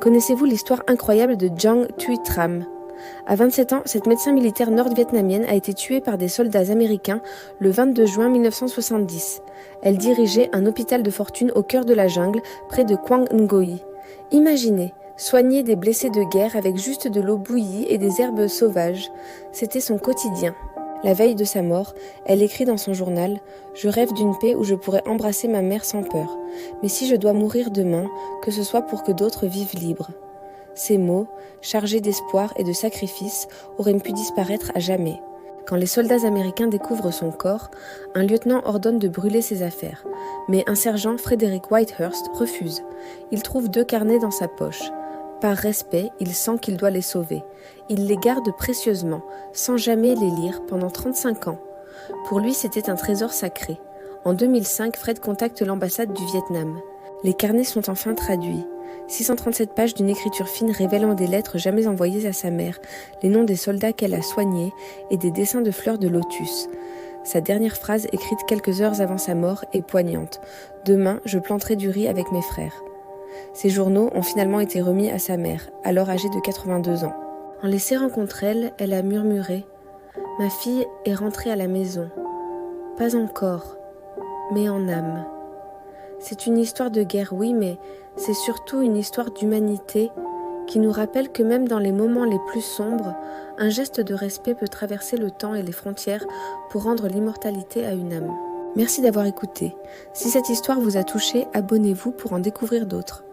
Connaissez-vous l'histoire incroyable de Giang Thuy Tram? À 27 ans, cette médecin militaire nord-vietnamienne a été tuée par des soldats américains le 22 juin 1970. Elle dirigeait un hôpital de fortune au cœur de la jungle, près de Quang Ngoy. Imaginez, soigner des blessés de guerre avec juste de l'eau bouillie et des herbes sauvages. C'était son quotidien. La veille de sa mort, elle écrit dans son journal « Je rêve d'une paix où je pourrais embrasser ma mère sans peur. Mais si je dois mourir demain, que ce soit pour que d'autres vivent libres. » Ces mots, chargés d'espoir et de sacrifice, auraient pu disparaître à jamais. Quand les soldats américains découvrent son corps, un lieutenant ordonne de brûler ses affaires. Mais un sergent, Frederick Whitehurst, refuse. Il trouve 2 carnets dans sa poche. Par respect, il sent qu'il doit les sauver. Il les garde précieusement, sans jamais les lire, pendant 35 ans. Pour lui, c'était un trésor sacré. En 2005, Fred contacte l'ambassade du Vietnam. Les carnets sont enfin traduits. 637 pages d'une écriture fine révélant des lettres jamais envoyées à sa mère, les noms des soldats qu'elle a soignés et des dessins de fleurs de lotus. Sa dernière phrase, écrite quelques heures avant sa mort, est poignante. « Demain, je planterai du riz avec mes frères. » Ces journaux ont finalement été remis à sa mère, alors âgée de 82 ans. En les serrant contre elle, elle a murmuré « Ma fille est rentrée à la maison. Pas encore, mais en âme. » C'est une histoire de guerre, oui, mais c'est surtout une histoire d'humanité qui nous rappelle que même dans les moments les plus sombres, un geste de respect peut traverser le temps et les frontières pour rendre l'immortalité à une âme. Merci d'avoir écouté. Si cette histoire vous a touché, abonnez-vous pour en découvrir d'autres.